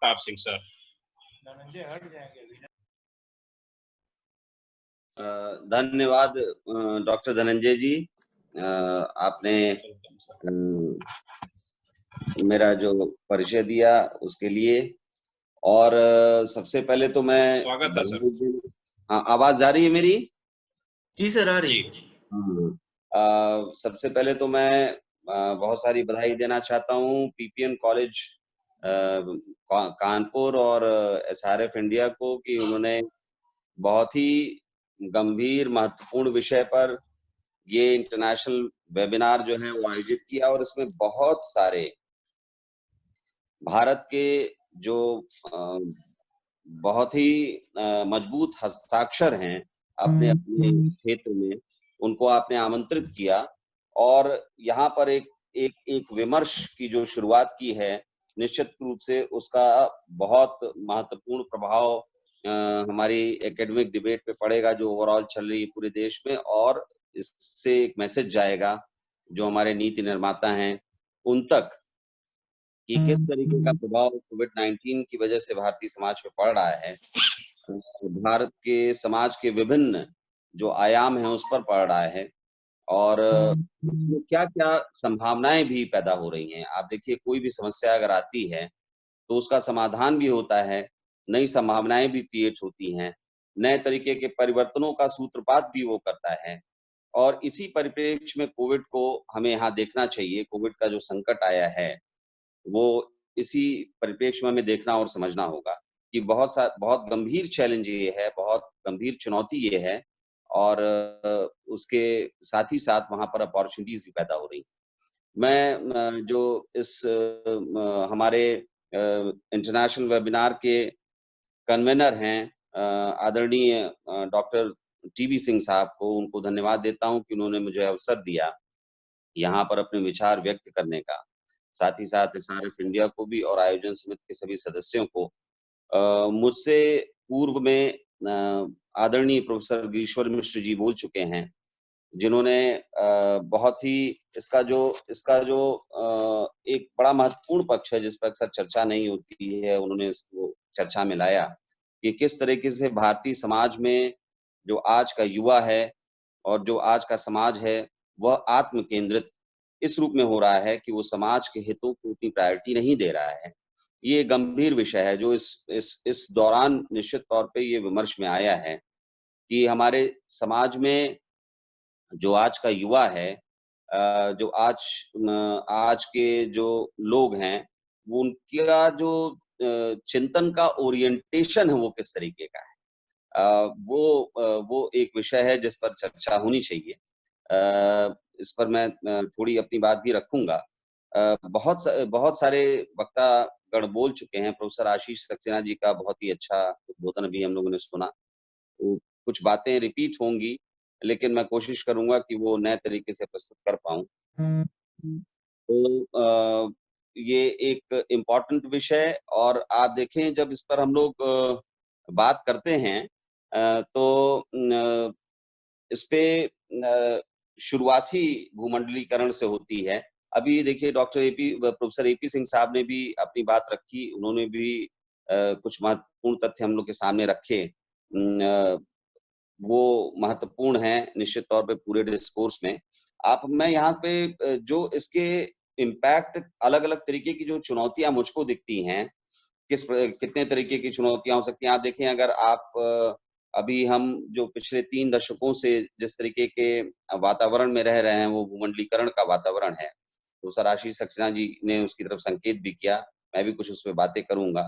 Pratap Singh sir. धन्यवाद doctor Dhananjay जी, आपने मेरा जो परिचय दिया उसके लिए। और सबसे पहले तो मैं स्वागत है सर। हाँ, आवाज जा रही है मेरी? जी सर, आ रही है। सबसे पहले तो मैं बहुत सारी बधाई देना चाहता हूँ पीपीएन कॉलेज कानपुर और एसआरएफ इंडिया को कि उन्होंने बहुत ही गंभीर महत्वपूर्ण विषय पर ये इंटरनेशनल वेबिनार जो है वो आयोजित किया और इसमें बहुत सारे भारत के जो बहुत ही मजबूत हस्ताक्षर हैं अपने अपने क्षेत्र में, उनको आपने आमंत्रित किया और यहाँ पर एक विमर्श की जो शुरुआत की है, निश्चित रूप से उसका बहुत महत्वपूर्ण प्रभाव हमारी एकेडमिक डिबेट पे पड़ेगा जो ओवरऑल चल रही है पूरे देश में, और इससे एक मैसेज जाएगा जो हमारे नीति निर्माता हैं उन तक कि किस तरीके का प्रभाव कोविड-19 की वजह से भारतीय समाज पे पड़ रहा है, भारत के समाज के विभिन्न जो आयाम हैं उस पर पड़ रहा है और क्या-क्या संभावनाएं भी पैदा हो रही हैं। आप देखिए, कोई भी समस्या अगर आती है तो उसका समाधान भी होता है, नई संभावनाएं भी क्रिएट होती हैं, नए तरीके के परिवर्तनों का सूत्रपात भी वो करता है। और इसी परिप्रेक्ष्य में कोविड को हमें यहाँ देखना चाहिए। कोविड का जो संकट आया है वो इसी परिप्रेक्ष्य में हमें देखना और समझना होगा कि बहुत गंभीर चैलेंज ये है, बहुत गंभीर चुनौती ये है और उसके साथ ही साथ वहाँ पर अपॉर्चुनिटीज भी पैदा हो रही। मैं जो इस हमारे इंटरनेशनल वेबिनार के कन्वेनर हैं आदरणीय डॉक्टर टीबी सिंह साहब को, उनको धन्यवाद देता हूँ कि उन्होंने मुझे अवसर दिया यहाँ पर अपने विचार व्यक्त करने का। साथ ही साथ एसआरएफ इंडिया को भी और आयोजन समिति के सभी सदस्यों को। मुझसे पूर्व में आदरणीय प्रोफेसर गिरीश्वर मिश्र जी बोल चुके हैं, जिन्होंने बहुत ही इसका जो एक बड़ा महत्वपूर्ण पक्ष है जिस पर अक्सर चर्चा नहीं होती है, उन्होंने इसको चर्चा में लाया कि किस तरीके से भारतीय समाज में जो आज का युवा है और जो आज का समाज है वह आत्म केंद्रित इस रूप में हो रहा है कि वो समाज के हितों को उतनी प्रायोरिटी नहीं दे रहा है। ये गंभीर विषय है जो इस दौरान निश्चित तौर पे ये विमर्श में आया है कि हमारे समाज में जो आज का युवा है, जो आज के जो लोग हैं, वो उनका जो चिंतन का ओरिएंटेशन है वो किस तरीके का है, वो एक विषय है जिस पर चर्चा होनी चाहिए। इस पर मैं थोड़ी अपनी बात भी रखूंगा। बहुत सारे वक्ता गण बोल चुके हैं। प्रोफेसर आशीष सक्सेना जी का बहुत ही अच्छा उद्बोधन अभी हम लोगों ने सुना। तो कुछ बातें रिपीट होंगी, लेकिन मैं कोशिश करूंगा कि वो नए तरीके से प्रस्तुत कर पाऊं। तो ये एक इम्पोर्टेंट विषय, और आप देखें जब इस पर हम लोग बात करते हैं तो इस पे शुरुआती भूमंडलीकरण से होती है। अभी देखिए प्रोफेसर एपी सिंह साहब ने भी अपनी बात रखी, उन्होंने भी कुछ महत्वपूर्ण तथ्य हम लोग के सामने रखे। वो महत्वपूर्ण है निश्चित तौर पे पूरे डिस्कोर्स में। मैं यहाँ पे जो इसके इम्पैक्ट, अलग-अलग तरीके की जो चुनौतियां मुझको दिखती हैं, कितने तरीके की चुनौतियां हो सकती हैं। आप देखें, अगर आप अभी हम जो पिछले 3 दशकों से जिस तरीके के वातावरण में रह रहे हैं वो भूमंडलीकरण का वातावरण है। तो सर आशीष सक्सेना जी ने उसकी तरफ संकेत भी किया, मैं भी कुछ उस पे बातें करूंगा।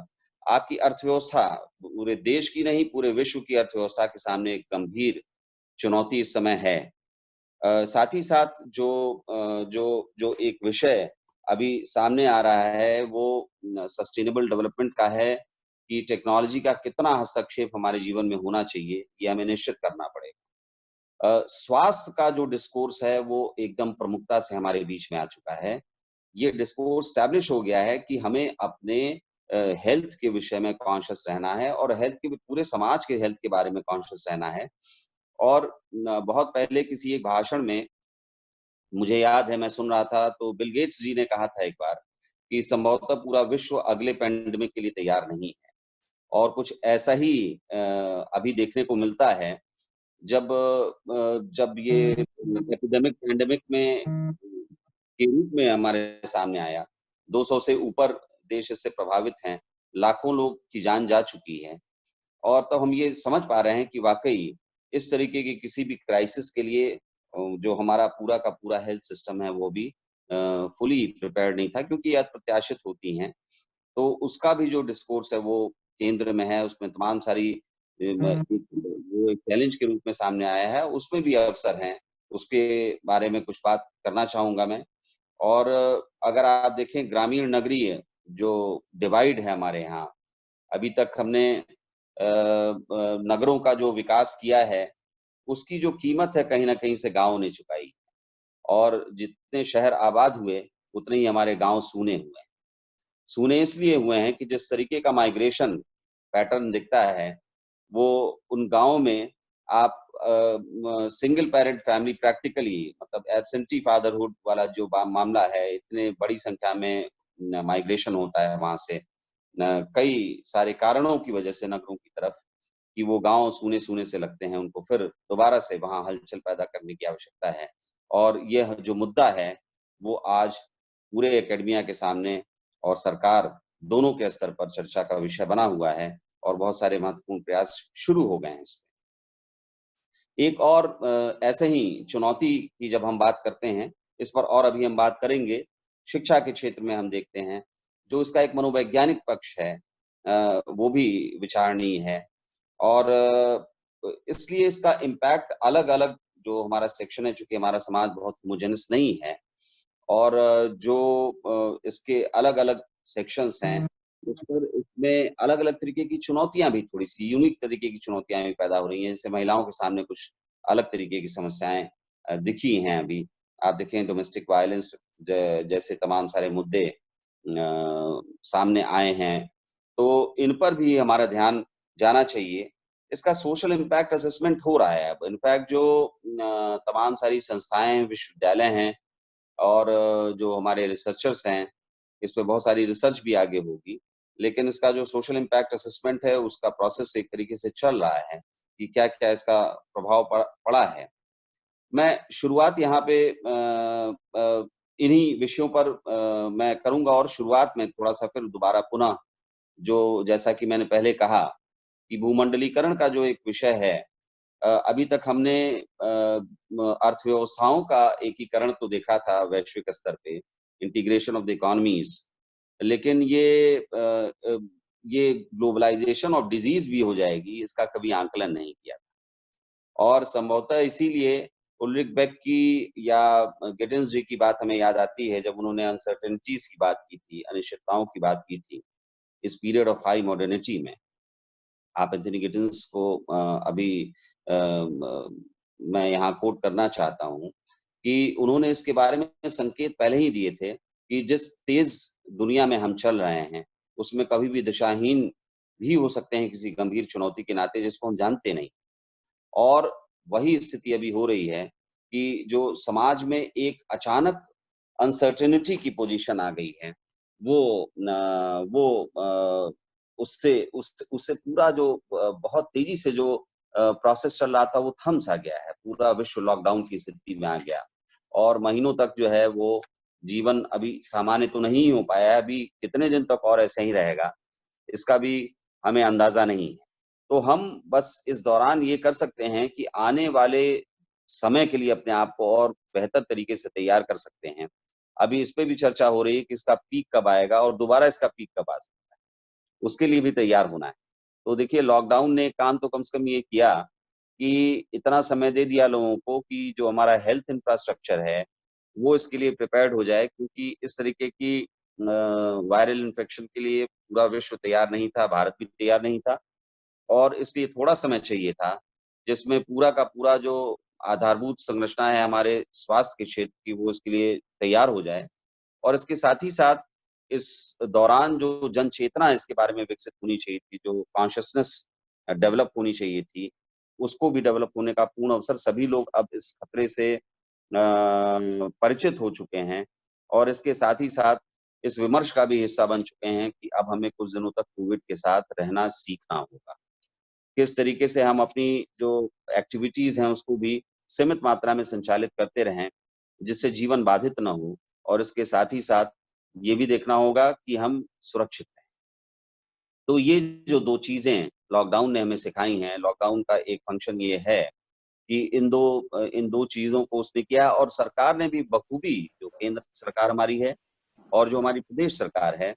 आपकी अर्थव्यवस्था पूरे देश की नहीं, पूरे विश्व की अर्थव्यवस्था के सामने एक गंभीर चुनौती इस समय है। साथ ही साथ जो एक विषय अभी सामने आ रहा है वो सस्टेनेबल डेवलपमेंट का है कि टेक्नोलॉजी का कितना हस्तक्षेप हमारे जीवन में होना चाहिए, ये हमें निश्चित करना पड़ेगा। स्वास्थ्य का जो डिस्कोर्स है वो एकदम प्रमुखता से हमारे बीच में आ चुका है। ये डिस्कोर्स एस्टैब्लिश हो गया है कि हमें अपने हेल्थ के विषय में कॉन्शियस रहना है और हेल्थ के पूरे समाज के हेल्थ के बारे में कॉन्शियस रहना है। और बहुत पहले किसी एक भाषण में मुझे याद है, मैं सुन रहा था, तो बिल गेट्स जी ने कहा था एक बार कि संभवतः पूरा विश्व अगले पैंडेमिक के लिए तैयार नहीं है। और कुछ ऐसा ही अभी देखने को मिलता है जब ये एपिडेमिक पैंडेमिक में के रूप में हमारे सामने आया। 200 से ऊपर देश इससे प्रभावित हैं, लाखों लोग की जान जा चुकी है। और तब हम ये समझ पा रहे हैं कि वाक़ई इस तरीके की किसी भी क्राइसिस के लिए जो हमारा पूरा का पूरा हेल्थ सिस्टम है वो भी फुली प्रिपेयर्ड नहीं था, क्योंकि ये अप्रत्याशित होती हैं। तो उसका भी जो डिस्कोर्स है वो केंद्र में है, उसमें तमाम सारी वो एक चैलेंज के रूप में सामने आया है, उसमें भी अवसर हैं, उसके बारे में कुछ बात करना चाहूँगा मैं। और अगर आप देखें ग्रामीण नगरीय जो डिवाइड है हमारे यहाँ, अभी तक हमने नगरों का जो विकास किया है, उसकी जो कीमत है कहीं न कहीं से गाँव ने चुकाई। और जितने शहर आबाद हुए, उतने ही हमारे गाँव सूने हुए हैं। सूने इसलिए हुए हैं कि जिस तरीके का माइग्रेशन पैटर्न दिखता है, वो उन गाँव में आप सिंगल पैरेंट फैमिली प्रैक्टिकली मतलब एब्सेंटी फादरहुड वाला जो मामला है, इतने बड़ी संख्या में माइग्रेशन होता है वहाँ से कई सारे कारणों की वजह से नगरों की तरफ, कि वो गाँव सूने-सूने से लगते हैं, उनको फिर दोबारा से वहाँ हलचल पैदा करने की आवश्यकता है। और यह जो मुद्दा है, वो आज पूरे एकेडमिया के सामने और सरकार दोनों के स्तर पर चर्चा का विषय बना हुआ है और बहुत सारे महत्वपूर्ण प्रयास शुरू हो गए हैं इसमें। एक और ऐसे ही चुनौती की जब हम बात करते हैं, इस पर और अभी हम बात करेंगे, शिक्षा के क्षेत्र में हम देखते हैं, जो इसका एक मनोवैज्ञानिक पक्ष है वो भी विचारणीय है। और इसलिए इसका इम्पैक्ट अलग-अलग जो हमारा सेक्शन है, चूँकि हमारा समाज बहुत होमोजेनस नहीं है और जो इसके अलग-अलग सेक्शंस हैं, उस पर इसमें अलग-अलग तरीके की चुनौतियाँ भी थोड़ी-सी यूनिक तरीके की चुनौतियाँ भी पैदा हो रही हैं। जैसे महिलाओं के सामने कुछ अलग तरीके की समस्याएँ दिखी हैं अभी। आप देखें डोमेस्टिक वायलेंस जैसे तमाम सारे मुद्दे सामने आए हैं, तो इन पर भी हमारा ध्यान जाना चाहिए। इसका सोशल इम्पैक्ट असेसमेंट हो रहा है अब। इनफैक्ट जो तमाम सारी संस्थाएँ, विश्वविद्यालय हैं और जो हमारे रिसर्चर्स हैं, इस पे बहुत सारी रिसर्च भी आगे होगी। लेकिन इसका जो सोशल इम्पैक्ट असेसमेंट है, उसका प्रोसेस एक तरीके से चल रहा है कि क्या-क्या इसका प्रभाव पड़ा है। मैं शुरुआत यहाँ पे इन्हीं विषयों पर मैं करूँगा और शुरुआत में थोड़ा-सा फिर दोबारा पुनः जो जैसा कि मैंने पहले कहा कि भूमंडलीकरण का जो एक विषय है अभी तक हमने अर्थव्यवस्थाओं का एकीकरण तो देखा था वैश्विक स्तर पे, इंटीग्रेशन ऑफ द इकोनॉमीज़, लेकिन ये ग्लोबलाइज़ेशन ऑफ डिज़ीज़ भी हो जाएगी, इसका कभी आंकलन नहीं किया। और संभवतः इसीलिए उल्रिच बेक की या गिटिन्स जी की बात हमें याद आती है जब उन्होंने अनसर्टेनिटीज़ की बात की थी, अनिश्चितताओं की बात की थी, इस पीरियड ऑफ हाई मॉडर्निटी में। आप एंथनी गिटिन्स को अभी मैं यहाँ कोट करना चाहता हूँ कि उन्होंने इसके बारे में संकेत पहले ही दिए थे कि जिस तेज़ दुनिया में हम चल रहे हैं, उसमें कभी भी दिशाहीन भी हो सकते हैं किसी गंभीर चुनौती के नाते जिसको हम जानते नहीं। और वही स्थिति अभी हो रही है कि जो समाज में एक अचानक अनसर्टेनिटी की पोज़ीशन आ गई है, वो उससे पूरा जो बहुत तेज़ी से जो प्रोसेस चल रहा था वो थम-सा गया है। पूरा विश्व लॉकडाउन की स्थिति में आ गया और महीनों तक जो है वो जीवन अभी सामान्य तो नहीं हो पाया है, अभी कितने दिन तक और ऐसे ही रहेगा, इसका भी हमें अंदाज़ा नहीं है। तो हम बस इस दौरान ये कर सकते हैं कि आने वाले समय के लिए अपने आप को और बेहतर तरीके से तैयार कर सकते हैं। अभी इस पे भी चर्चा हो रही है कि इसका पीक कब आएगा और दोबारा इसका पीक कब आ सकता है, उसके लिए भी तैयार होना है। तो देखिए लॉकडाउन ने काम तो कम से कम ये किया कि इतना समय दे दिया लोगों को कि जो हमारा हेल्थ इंफ्रास्ट्रक्चर है, वो इसके लिए प्रिपेयर्ड हो जाए क्योंकि इस तरीके की वायरल इन्फेक्शन के लिए पूरा विश्व तैयार नहीं था, भारत भी तैयार नहीं था और इसलिए थोड़ा समय चाहिए था, जिसमें पूरा का पूरा जो आधारभूत संरचना है हमारे स्वास्थ्य के क्षेत्र की, वो इसके लिए तैयार हो जाए और इसके साथ ही साथ इस दौरान जो जन चेतना इसके बारे में विकसित होनी चाहिए थी, जो कॉन्शसनेस डेवलप होनी चाहिए थी, उसको भी डेवलप होने का पूर्ण अवसर सभी लोग अब इस खतरे से परिचित हो चुके हैं और इसके साथ ही साथ इस विमर्श का भी हिस्सा बन चुके हैं कि अब हमें कुछ दिनों तक कोविड के साथ रहना सीखना होगा। किस तरीके से हम अपनी जो एक्टिविटीज हैं उसको भी सीमित मात्रा में संचालित करते रहें, जिससे जीवन बाधित ना हो, और इसके साथ ही साथ ये भी देखना होगा कि हम सुरक्षित रहें। तो ये जो 2 चीज़ें लॉकडाउन ने हमें सिखाई हैं, लॉकडाउन का एक फंक्शन ये है कि इन 2 चीज़ों को उसने किया, और सरकार ने भी बखूबी, जो केंद्र सरकार हमारी है और जो हमारी प्रदेश सरकार है,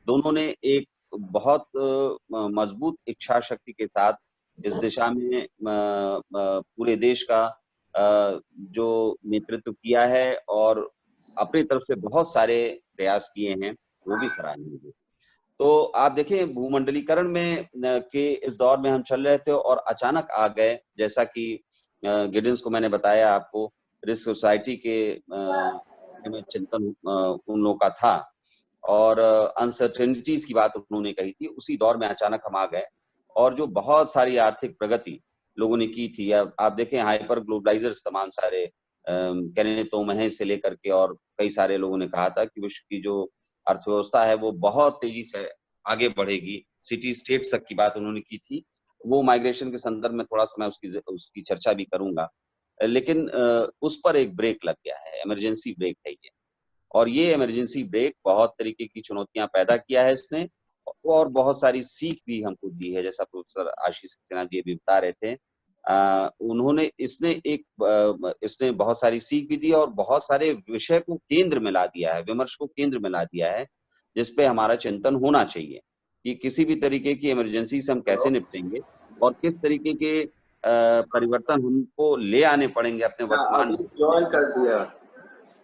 दोनों ने एक बहुत मजबूत इच्छा शक्ति के साथ इस दिशा में पूरे देश का जो नेतृत्व किया है, और अपनी तरफ से बहुत सारे प्रयास किए हैं, वो भी सराहनीय है। तो आप देखें, भूमंडलीकरण में के इस दौर में हम चल रहे थे और अचानक आ गए, जैसा कि गिडिंस को मैंने बताया आपको, रिस्क सोसाइटी के में चिंतन उन लोगों का था, और अनसर्टेनिटीज की बात उन्होंने कही थी। उसी दौर में अचानक हम आ गए, और जो बहुत सारी आर्थिक प्रगति लोगों ने की थी, अब आप देखें हाइपर ग्लोबलाइजर्स तमाम सारे, कहने तो महेश से लेकर के और कई सारे लोगों ने कहा था कि विश्व की जो अर्थव्यवस्था है वो बहुत तेजी से आगे बढ़ेगी। सिटी स्टेट्स तक की बात उन्होंने की थी। वो माइग्रेशन के संदर्भ में थोड़ा-सा मैं उसकी चर्चा भी करूँगा। लेकिन उस पर एक ब्रेक लग गया है, इमरजेंसी ब्रेक है ये। और ये इमरजेंसी ब्रेक बहुत तरीके की चुनौतियाँ पैदा किया है इसने, और बहुत सारी सीख भी हमको दी है, जैसा प्रोफेसर आशीष सक्सेना जी अभी बता रहे थे। इसने बहुत सारी सीख भी दी और बहुत सारे विषय को केंद्र में ला दिया है, विमर्श को केंद्र में ला दिया है, जिस पे हमारा चिंतन होना चाहिए कि किसी भी तरीके की इमरजेंसी से हम कैसे निपटेंगे, और किस तरीके के परिवर्तन हमको ले आने पड़ेंगे अपने वर्तमान अभी ढांचे में, ज्वाइन कर दिया।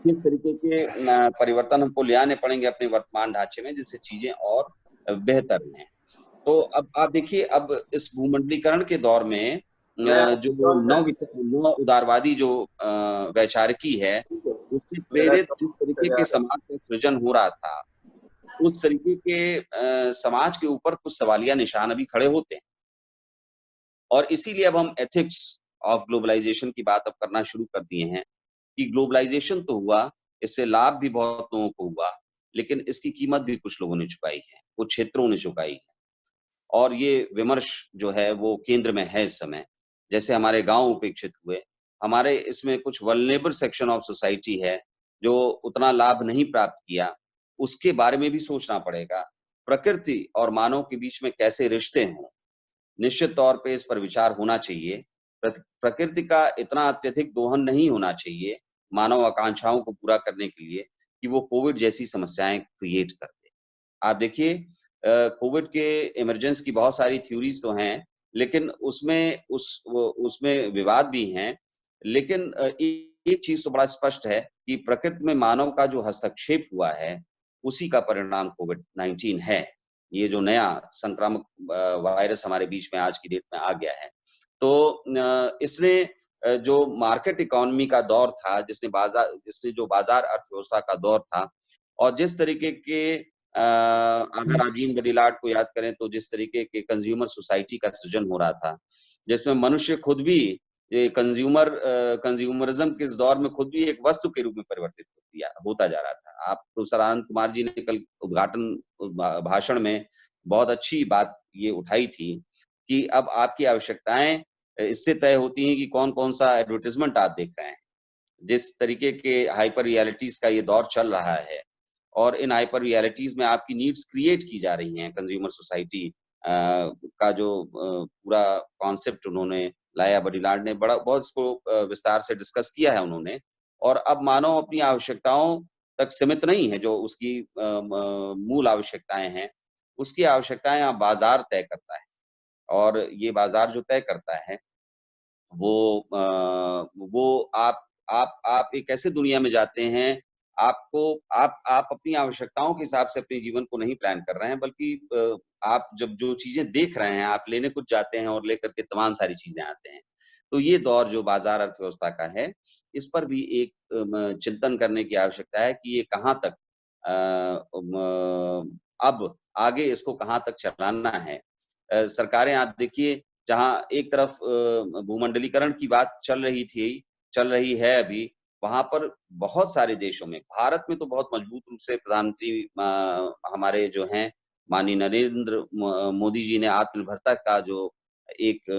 किस तरीके के परिवर्तन हमको ले आने पड़ेंगे अपने वर्तमान ढांचे में, जिससे चीजें और बेहतर रहें। तो अब आप देखिए, अब इस भूमंडलीकरण के दौर में मैं जो ज्वाइन कर नव उदारवादी जो वैचारिकी है, दिया। उससे मेरा प्रेरित जिस तरीके के जाएगा। समाज का सृजन हो रहा था, उस तरीके के समाज के ऊपर कुछ सवालिया निशान अभी खड़े होते हैं। और इसीलिए अब हम एथिक्स ऑफ ग्लोबलाइजेशन की बात अब करना शुरू कर दिए हैं कि ग्लोबलाइजेशन तो हुआ, इससे लाभ भी बहुत लोगों को हुआ, लेकिन इसकी कीमत भी कुछ लोगों ने चुकाई है, कुछ क्षेत्रों ने चुकाई है। और ये विमर्श जो है वो केंद्र में है इस समय। जैसे हमारे गाँव उपेक्षित हुए, हमारे इसमें कुछ वल्नरेबल सेक्शन ऑफ सोसाइटी है, जो उतना लाभ नहीं प्राप्त किया, उसके बारे में भी सोचना पड़ेगा। प्रकृति और मानव के बीच में कैसे रिश्ते हों, निश्चित तौर पे इस पर विचार होना चाहिए। प्रकृति का इतना अत्यधिक दोहन नहीं होना चाहिए, मानव आकांक्षाओं को पूरा करने के लिए, कि वो कोविड जैसी समस्याएँ क्रिएट कर दे। आप देखिए, कोविड के इमरजेंस की बहुत सारी थ्योरीज़ तो हैं, लेकिन उसमें विवाद भी हैं। लेकिन एक चीज़ तो बड़ा स्पष्ट है कि प्रकृति में मानव का जो हस्तक्षेप हुआ है, उसी का परिणाम कोविड-19 है। ये जो नया संक्रामक वायरस हमारे बीच में आज की डेट में आ गया है। तो इसने जो मार्केट इकोनॉमी का दौर था, जिसने जो बाज़ार अर्थव्यवस्था का दौर था, और जिस तरीके के अगर आप जीन गडिलार्ड को याद करें, तो जिस तरीके के कंज्यूमर सोसाइटी का सृजन हो रहा था, जिसमें मनुष्य खुद भी ये कंज्यूमरिज्म के इस दौर में खुद भी एक वस्तु के रूप में परिवर्तित होता जा रहा था। आप प्रोफेसर आनंद कुमार जी ने कल उद्घाटन भाषण में बहुत अच्छी बात ये उठाई थी कि अब आपकी आवश्यकताएं इससे तय होती हैं कि कौन-कौन सा एडवर्टाइजमेंट आप देख रहे हैं। जिस तरीके के हाइपर रियलिटीज का ये दौर चल रहा है, और इन हाइपर रियलिटीज में आपकी नीड्स क्रिएट की जा रही हैं, कंज्यूमर सोसाइटी का जो पूरा कॉन्सेप्ट उन्होंने लाया, बडिलार्ड ने बड़ा बहुत इसको विस्तार से डिस्कस किया है उन्होंने। और अब मानव अपनी आवश्यकताओं तक सीमित नहीं है, जो उसकी मूल आवश्यकताएं हैं, उसकी आवश्यकताएं अब बाजार तय करता है। और ये बाजार जो तय करता है, वो आप एक ऐसे दुनिया में जाते हैं, आपको आप अपनी आवश्यकताओं के हिसाब से अपने जीवन को नहीं प्लान कर रहे हैं, बल्कि आप जब जो चीज़ें देख रहे हैं, आप लेने कुछ जाते हैं और लेकर के तमाम सारी चीज़ें आते हैं। तो ये दौर जो बाज़ार अर्थव्यवस्था का है, इस पर भी एक चिंतन करने की आवश्यकता है कि ये कहाँ तक अब आगे इसको कहाँ तक चलाना है। सरकारें आप देखिए, जहाँ एक तरफ भूमंडलीकरण की बात चल रही है अभी, वहां पर बहुत सारे देशों में, भारत में तो बहुत मजबूत रूप से प्रधानमंत्री हमारे जो हैं माननीय नरेंद्र मोदी जी ने आत्मनिर्भरता का जो एक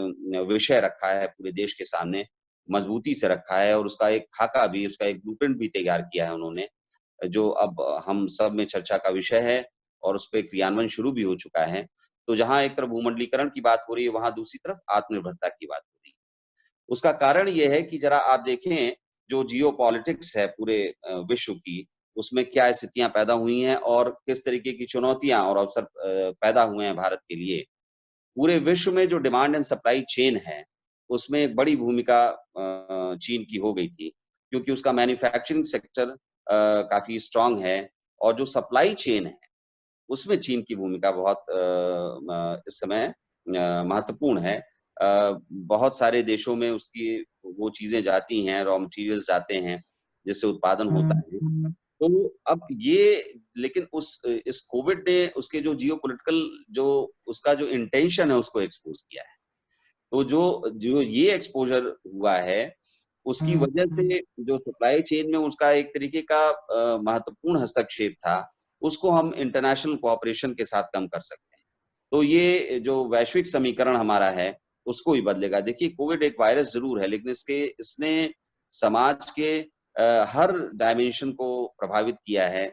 विषय रखा है पूरे देश के सामने, मजबूती से रखा है, और उसका एक खाका भी, उसका एक ब्लूप्रिंट भी तैयार किया है उन्होंने, जो अब हम सब में चर्चा का विषय है और उस पे क्रियान्वयन शुरू भी हो चुका है। तो जहाँ एक तरफ भूमंडलीकरण की बात हो रही है, वहां दूसरी तरफ आत्मनिर्भरता की बात हो रही है। उसका कारण ये है कि जरा आप देखें, जो जियोपॉलिटिक्स है पूरे विश्व की, उसमें क्या स्थितियां पैदा हुई हैं और किस तरीके की चुनौतियां और अवसर पैदा हुए हैं भारत के लिए। पूरे विश्व में जो डिमांड एंड सप्लाई चेन है, उसमें एक बड़ी भूमिका चीन की हो गई थी, क्योंकि उसका मैन्युफैक्चरिंग सेक्टर काफी स्ट्रांग है, और जो सप्लाई चेन है, उसमें चीन की भूमिका बहुत इस समय महत्वपूर्ण है। बहुत सारे देशों में उसकी वो चीजें जाती हैं, रॉ मटेरियल्स जाते हैं, जिससे उत्पादन होता है। तो अब ये, लेकिन उस इस कोविड ने उसके जो जियोपॉलिटिकल जो उसका जो इंटेंशन है उसको एक्सपोज किया है। तो जो जो ये एक्सपोजर हुआ है, उसकी वजह से जो सप्लाई चेन में उसका एक तरीके का महत्वपूर्ण हस्तक्षेप था, उसको हम इंटरनेशनल कोऑपरेशन के साथ कम कर सकते हैं। तो ये जो वैश्विक समीकरण हमारा है, उसको ही बदलेगा। देखिए, कोविड एक वायरस जरूर है, लेकिन इसने समाज के हर डायमेंशन को प्रभावित किया है।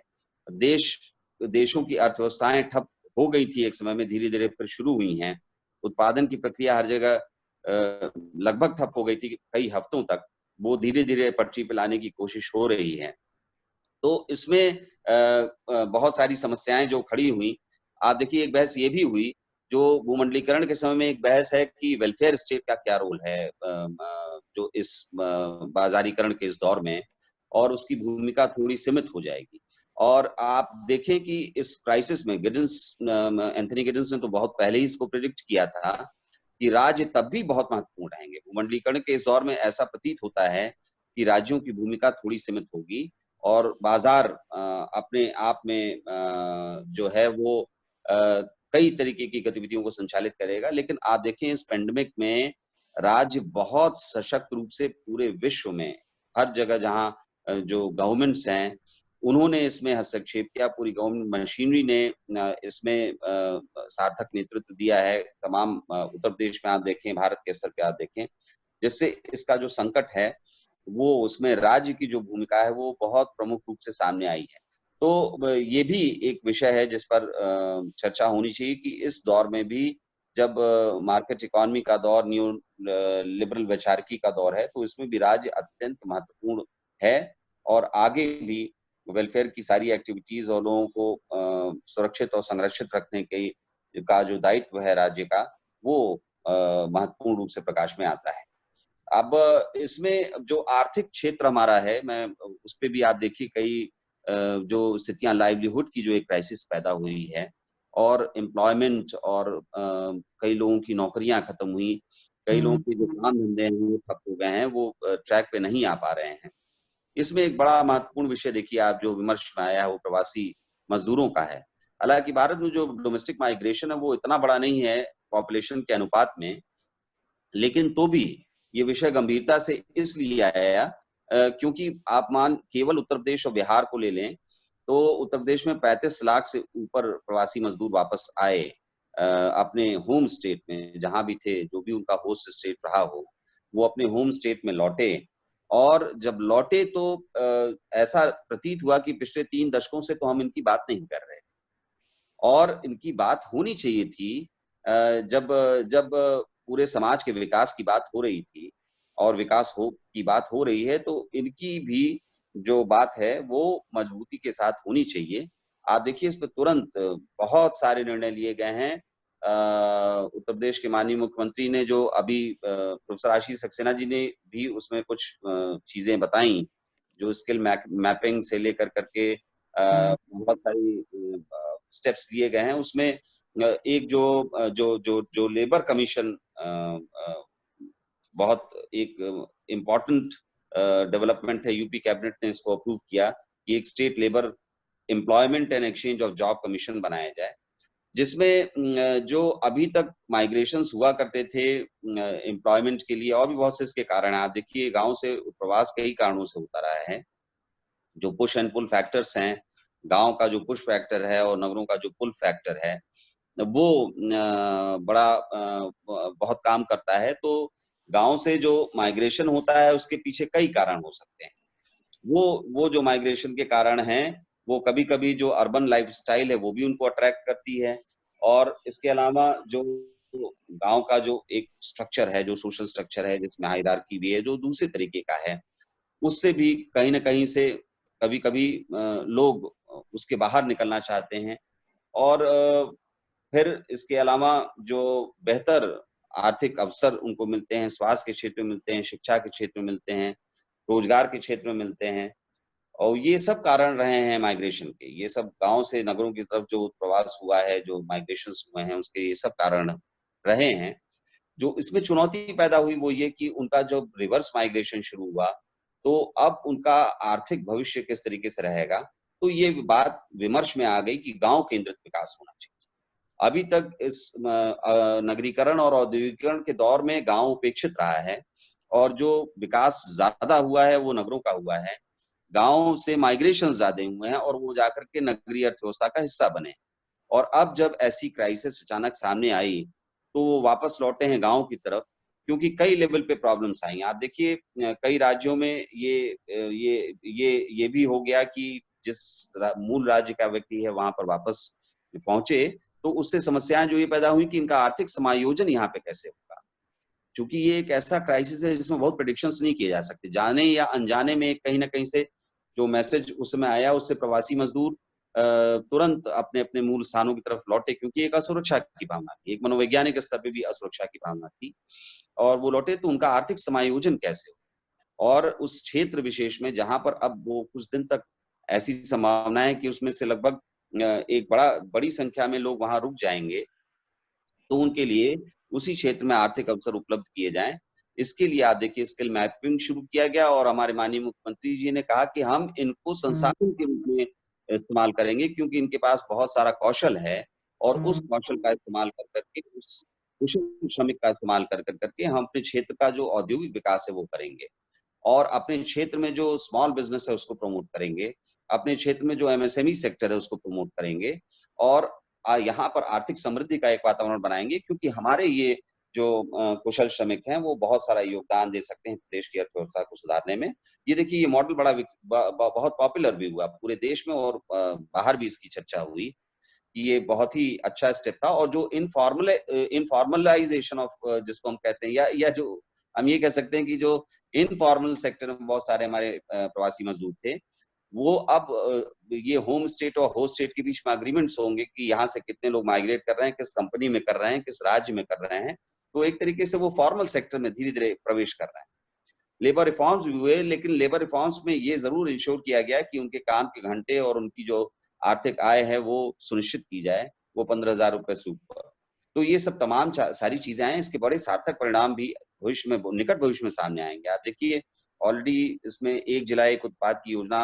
देशों की अर्थव्यवस्थाएं ठप हो गई थी एक समय में, धीरे-धीरे फिर शुरू हुई हैं। उत्पादन की प्रक्रिया हर जगह लगभग ठप हो गई थी कई हफ्तों तक, वो धीरे-धीरे पटरी पे लाने की कोशिश हो रही है। तो इसमें बहुत सारी समस्याएं जो खड़ी हुई, आप देखिए एक बहस ये भी हुई, जो भूमंडलीकरण के समय में एक बहस है कि वेलफेयर स्टेट का क्या रोल है जो इस बाजारीकरण के इस दौर में, और उसकी भूमिका थोड़ी सीमित हो जाएगी। और आप देखें कि इस क्राइसिस में एंथनी गिडन्स ने तो बहुत पहले ही इसको प्रेडिक्ट किया था कि राज्य तब भी बहुत महत्वपूर्ण रहेंगे। भूमंडलीकरण के इस दौर में ऐसा प्रतीत होता है कि राज्यों की भूमिका थोड़ी सीमित होगी, और बाजार अपने आप में जो है वो कई तरीके की गतिविधियों को संचालित करेगा। लेकिन आप देखें, इस पेंडेमिक में राज्य बहुत सशक्त रूप से पूरे विश्व में हर जगह जहां जो गवर्नमेंट्स हैं, उन्होंने इसमें हस्तक्षेप किया। पूरी गवर्नमेंट मशीनरी ने इसमें सार्थक नेतृत्व दिया है। तमाम उत्तर प्रदेश में आप देखें, भारत के स्तर पे आप देखें, जिससे इसका जो संकट है, वो उसमें राज्य की जो भूमिका है वो बहुत प्रमुख रूप से सामने आई है। तो ये भी एक विषय है जिस पर चर्चा होनी चाहिए कि इस दौर में भी, जब मार्केट इकोनॉमी का दौर, न्यू लिबरल वैचारिकी का दौर है, तो इसमें भी राज्य अत्यंत महत्वपूर्ण है, और आगे भी वेलफेयर की सारी एक्टिविटीज और लोगों को सुरक्षित और संरक्षित रखने के का जो दायित्व है राज्य का, वो महत्वपूर्ण रूप से प्रकाश में आता है। अब इसमें जो आर्थिक क्षेत्र हमारा है, मैं उस पे भी आप देखिए कई जो स्थितियां, लाइवलीहुड की जो एक क्राइसिस पैदा हुई है, और एम्प्लॉयमेंट और कई लोगों की नौकरियां खत्म हुई, कई लोगों के जो काम धंधे हैं वो ठप हो गए हैं, वो ट्रैक पे नहीं आ पा रहे हैं। इसमें एक बड़ा महत्वपूर्ण विषय देखिए आप, जो विमर्श में आया है, वो प्रवासी मजदूरों का है। हालांकि भारत में जो डोमेस्टिक माइग्रेशन है वो इतना बड़ा नहीं है पॉपुलेशन के अनुपात में, लेकिन तो भी ये विषय गंभीरता से इसलिए आया क्योंकि आप केवल उत्तर प्रदेश और बिहार को ले लें, तो उत्तर प्रदेश में 35 लाख से ऊपर प्रवासी मजदूर वापस आए अपने होम स्टेट में, जहां भी थे, जो भी उनका होस्ट स्टेट रहा हो, वो अपने होम स्टेट में लौटे। और जब लौटे तो ऐसा प्रतीत हुआ कि पिछले 3 दशकों से तो हम इनकी बात नहीं कर रहे, और इनकी बात होनी चाहिए थी जब जब पूरे समाज के विकास की बात हो रही थी, और विकास हो की बात हो रही है, तो इनकी भी जो बात है वो मजबूती के साथ होनी चाहिए। आप देखिए, इस पे तुरंत बहुत सारे निर्णय लिए गए हैं। उत्तर प्रदेश के माननीय मुख्यमंत्री ने जो अभी प्रोफेसर आशीष सक्सेना जी ने भी उसमें कुछ चीजें बताई, जो स्किल मैपिंग से लेकर करके बहुत सारी स्टेप्स लिए गए हैं। उसमें एक जो लेबर कमीशन बहुत एक इम्पोर्टेंट डेवलपमेंट है, यूपी कैबिनेट ने इसको अप्रूव किया कि एक state labour employment and exchange of job commission बनाया जाए। जिसमें जो अभी तक माइग्रेशंस हुआ करते थे एम्प्लॉयमेंट के लिए, और भी बहुत से इसके कारण हैं। आप देखिए गांव से प्रवास कई कारणों से होता रहा है। जो पुश एंड पुल फैक्टर्स हैं, गांव का जो पुश फैक्टर है और नगरों का जो पुल फैक्टर है, वो बड़ा बहुत काम करता है। तो गांव से जो माइग्रेशन होता है उसके पीछे कई कारण हो सकते हैं। वो जो माइग्रेशन के कारण हैं, वो कभी कभी जो अर्बन लाइफस्टाइल है वो भी उनको अट्रैक्ट करती है। और इसके अलावा जो गांव का जो एक स्ट्रक्चर है, जो सोशल स्ट्रक्चर है, जिसमें हायरार्की भी है, जो दूसरे तरीके का है, उससे भी कहीं ना कहीं से कभी कभी लोग उसके बाहर निकलना चाहते हैं। और फिर इसके अलावा जो बेहतर आर्थिक अवसर उनको मिलते हैं, स्वास्थ्य के क्षेत्र में मिलते हैं, शिक्षा के क्षेत्र में मिलते हैं, रोजगार के क्षेत्र में मिलते हैं, और ये सब कारण रहे हैं माइग्रेशन के। ये सब गांव से नगरों की तरफ जो प्रवास हुआ है, जो माइग्रेशन हुए हैं, उसके ये सब कारण रहे हैं। जो इसमें चुनौती पैदा हुई वो ये कि उनका जब रिवर्स माइग्रेशन शुरू हुआ, तो अब उनका आर्थिक भविष्य किस तरीके से रहेगा। तो ये बात विमर्श में आ गई कि गांव केंद्रित विकास होना चाहिए। अभी तक इस नगरीकरण और औद्योगिकरण के दौर में गांव उपेक्षित रहा है, और जो विकास ज्यादा हुआ है वो नगरों का हुआ है। गांव से माइग्रेशन ज्यादा हुए हैं और वो जाकर के नगरीय अर्थव्यवस्था का हिस्सा बने। और अब जब ऐसी क्राइसिस अचानक सामने आई, तो वो वापस लौटे हैं गांव की तरफ, क्योंकि कई लेवल पे प्रॉब्लम्स आई। आप देखिए कई राज्यों में ये भी हो गया कि जिस मूल राज्य का व्यक्ति है वहां पर वापस पहुंचे, तो उससे समस्याएं जो ये पैदा हुई कि इनका आर्थिक समायोजन यहाँ पे कैसे होगा। क्योंकि ये एक ऐसा क्राइसिस है जिसमें बहुत प्रेडिक्शंस नहीं किए जा सकते। जाने या अनजाने में कहीं ना कहीं से जो मैसेज उस समय आया, उससे प्रवासी मजदूर तुरंत अपने अपने मूल स्थानों की तरफ लौटे, क्योंकि एक असुरक्षा की भावना थी, एक मनोवैज्ञानिक स्तर पे भी असुरक्षा की भावना थी। और वो लौटे तो उनका आर्थिक समायोजन कैसे हो। और उस क्षेत्र विशेष में जहां पर अब वो कुछ दिन तक ऐसी संभावना है कि उसमें से लगभग एक बड़ी संख्या में लोग वहां रुक जाएंगे, तो उनके लिए उसी क्षेत्र में आर्थिक अवसर उपलब्ध किए जाएं। इसके लिए आप देखिए स्किल मैपिंग शुरू किया गया, और हमारे माननीय मुख्यमंत्री जी ने कहा कि हम इनको संसाधन के रूप में इस्तेमाल करेंगे, क्योंकि इनके पास बहुत सारा कौशल है। और उस कौशल का इस्तेमाल कर करके, उस कुशल श्रमिक का इस्तेमाल कर करके हम अपने क्षेत्र का जो औद्योगिक विकास है वो करेंगे। और अपने क्षेत्र में जो स्मॉल बिजनेस है उसको प्रमोट करेंगे, अपने क्षेत्र में जो एमएसएमई सेक्टर है उसको प्रमोट करेंगे। और यहाँ पर आर्थिक समृद्धि का एक वातावरण बनाएंगे, क्योंकि हमारे ये जो कुशल श्रमिक हैं वो बहुत सारा योगदान दे सकते हैं देश की अर्थव्यवस्था को सुधारने में। ये देखिए ये मॉडल बहुत पॉपुलर भी हुआ पूरे देश में, और बाहर भी इसकी चर्चा हुई कि ये बहुत ही अच्छा स्टेप था। और जो इनफॉर्मलाइजेशन ऑफ जिसको हम कहते हैं, या जो हम ये कह सकते हैं कि जो इनफॉर्मल सेक्टर में बहुत सारे हमारे प्रवासी मजदूर थे, वो अब ये होम स्टेट और होस्ट स्टेट के बीच में अग्रीमेंट्स होंगे कि यहाँ से कितने लोग माइग्रेट कर रहे हैं, किस कंपनी में कर रहे हैं, किस राज्य में कर रहे हैं। तो एक तरीके से वो फॉर्मल सेक्टर में धीरे धीरे प्रवेश कर रहे हैं। लेबर रिफॉर्म्स भी हुए, लेकिन लेबर रिफॉर्म्स में ये जरूर इंश्योर किया गया कि उनके काम के घंटे और उनकी जो आर्थिक आय है वो सुनिश्चित की जाए, वो 15,000 रुपए से ऊपर। तो ये सब तमाम सारी चीजें हैं, इसके बड़े सार्थक परिणाम भी भविष्य में, निकट भविष्य में सामने आएंगे। आप देखिए ऑलरेडी इसमें 1 जुलाई एक उत्पाद की योजना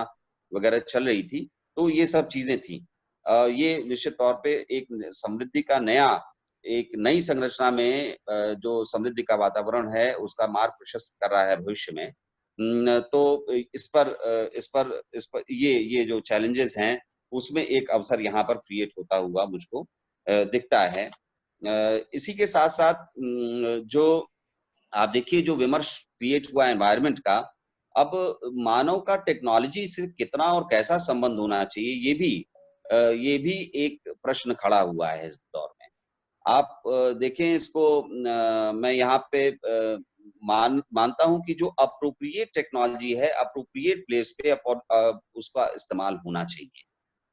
वगैरह चल रही थी, तो ये सब चीजें थी। ये निश्चित तौर पे एक समृद्धि का एक नई संरचना में जो समृद्धि का वातावरण है उसका मार्ग प्रशस्त कर रहा है भविष्य में। तो इस पर ये जो चैलेंजेस हैं उसमें एक अवसर यहाँ पर क्रिएट होता हुआ मुझको दिखता है। इसी के साथ साथ जो आप देखिए जो विमर्श क्रिएट हुआ एनवायरनमेंट का, अब मानव का टेक्नोलॉजी से कितना और कैसा संबंध होना चाहिए, ये भी एक प्रश्न खड़ा हुआ है इस दौर में। आप देखें इसको, मैं यहाँ पे मानता हूं कि जो अप्रोप्रिएट टेक्नोलॉजी है, अप्रोप्रिएट प्लेस पे उसका इस्तेमाल होना चाहिए।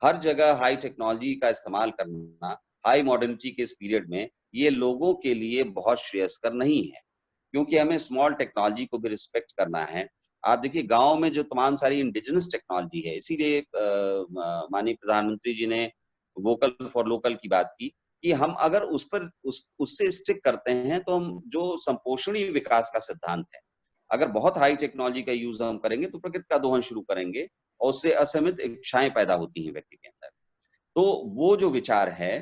हर जगह हाई टेक्नोलॉजी का इस्तेमाल करना हाई मॉडर्निटी के इस पीरियड में ये लोगों के लिए बहुत श्रेयस्कर नहीं है, क्योंकि हमें स्मॉल टेक्नोलॉजी को भी रिस्पेक्ट करना है। आप देखिए गांव में जो तमाम सारी इंडिजिनस टेक्नोलॉजी है, इसीलिए माननीय प्रधानमंत्री जी ने वोकल फॉर लोकल की बात की कि हम अगर उससे स्टिक करते हैं तो हम जो संपोषणी विकास का सिद्धांत है, अगर बहुत हाई टेक्नोलॉजी का यूज हम करेंगे तो प्रकृति का दोहन शुरू करेंगे, और उससे असीमित इच्छाएं पैदा होती हैं व्यक्ति के अंदर। तो वो जो विचार है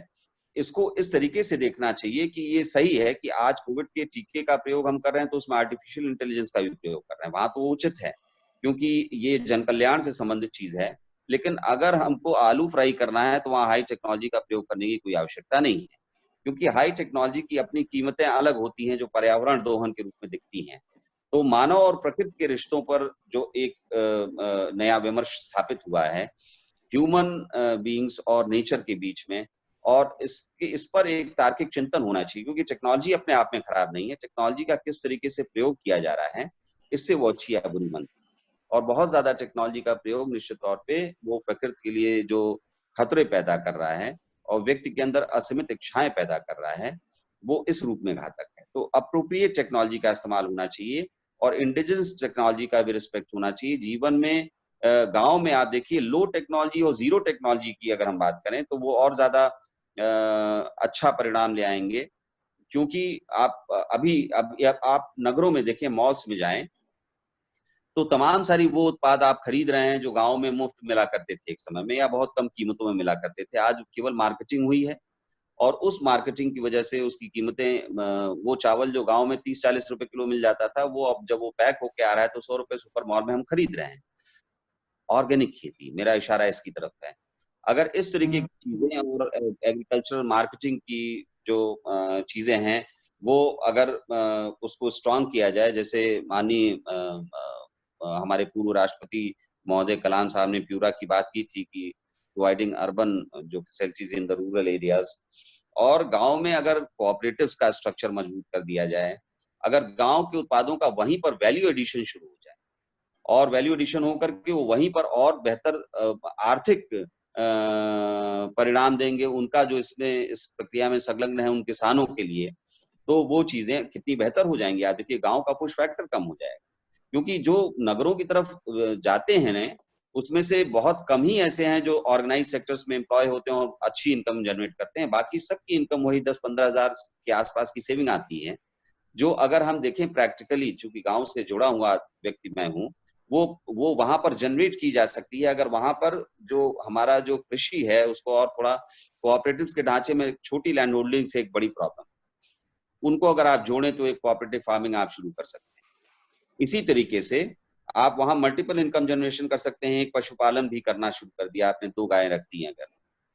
इसको इस तरीके से देखना चाहिए कि ये सही है कि आज कोविड के टीके का प्रयोग हम कर रहे हैं तो उसमें आर्टिफिशियल इंटेलिजेंस का भी प्रयोग कर रहे हैं, वहां तो वो उचित है क्योंकि ये जन कल्याण से संबंधित चीज है। लेकिन अगर हमको आलू फ्राई करना है तो वहां हाई टेक्नोलॉजी का प्रयोग करने की कोई आवश्यकता नहीं है, क्योंकि हाई टेक्नोलॉजी की अपनी कीमतें अलग होती हैं जो पर्यावरण दोहन के रूप में दिखती हैं। तो मानव और प्रकृति के रिश्तों पर जो एक नया विमर्श स्थापित हुआ है ह्यूमन बीइंग्स और नेचर के बीच में, और इस पर एक तार्किक चिंतन होना चाहिए, क्योंकि टेक्नोलॉजी अपने आप में खराब नहीं है, टेक्नोलॉजी का किस तरीके से प्रयोग किया जा रहा है इससे वो अच्छी या बुरी बनती है। और बहुत ज्यादा टेक्नोलॉजी का प्रयोग निश्चित तौर पे वो प्रकृति के लिए जो खतरे पैदा कर रहा है और व्यक्ति के अंदर असीमित इच्छाएं पैदा कर रहा है, वो इस रूप में घातक है। तो अप्रोप्रिएट टेक्नोलॉजी का इस्तेमाल होना चाहिए और इंडिजिनस टेक्नोलॉजी का भी रिस्पेक्ट होना चाहिए। जीवन में गांव में आप देखिए लो टेक्नोलॉजी और जीरो टेक्नोलॉजी की अगर हम बात करें तो वो और ज्यादा अच्छा परिणाम ले आएंगे, क्योंकि आप आप नगरों में देखिए, मॉल्स में जाएं तो तमाम सारी वो उत्पाद आप खरीद रहे हैं जो गांव में मुफ्त मिला करते थे एक समय में या बहुत कम कीमतों में मिला करते थे। आज केवल मार्केटिंग हुई है और उस मार्केटिंग की वजह से उसकी कीमतें, वो चावल जो गांव में 30-40 रुपए किलो मिल जाता था वो अब जब वो पैक होके आ रहा है तो 100 रुपए सुपर मॉल में हम खरीद रहे हैं। ऑर्गेनिक खेती, मेरा इशारा इसकी तरफ है। अगर इस तरीके की चीजें और एग्रीकल्चरल मार्केटिंग की जो चीजें हैं वो अगर उसको स्ट्रांग किया जाए, जैसे माननीय हमारे पूर्व राष्ट्रपति महोदय कलाम साहब ने प्यूरा की बात की थी कि प्रोवाइडिंग अर्बन जो facilities in the rural areas, और गांव में अगर कोऑपरेटिव्स का स्ट्रक्चर मजबूत कर दिया जाए, अगर गांव के उत्पादों का वहीं पर वैल्यू एडिशन शुरू हो जाए और वैल्यू एडिशन होकर के वो वहीं पर और बेहतर आर्थिक परिणाम देंगे उनका जो इसमें इस प्रक्रिया में संलग्न है उन किसानों के लिए, तो वो चीजें कितनी बेहतर हो जाएंगी। आप देखिए गांव का पुश फैक्टर कम हो जाएगा, क्योंकि जो नगरों की तरफ जाते हैं ना उसमें से बहुत कम ही ऐसे हैं जो ऑर्गेनाइज सेक्टर्स में एम्प्लॉय होते हैं और अच्छी इनकम जनरेट करते हैं। बाकी सबकी इनकम वही 10-15 हजार के आसपास की सेविंग आती है, जो अगर हम देखें प्रैक्टिकली, चूंकि गांव से जुड़ा हुआ व्यक्ति मैं हूँ, वो वहां पर जनरेट की जा सकती है अगर वहां पर जो हमारा जो कृषि है उसको और थोड़ा कोऑपरेटिव्स के ढांचे में, छोटी लैंड होल्डिंग से एक बड़ी प्रॉब्लम, उनको अगर आप जोड़ें तो एक कोऑपरेटिव फार्मिंग आप शुरू कर सकते हैं। इसी तरीके से आप वहां मल्टीपल इनकम जनरेशन कर सकते हैं। एक पशुपालन भी करना शुरू कर दिया आपने, 2 गायें रख दी हैं अगर,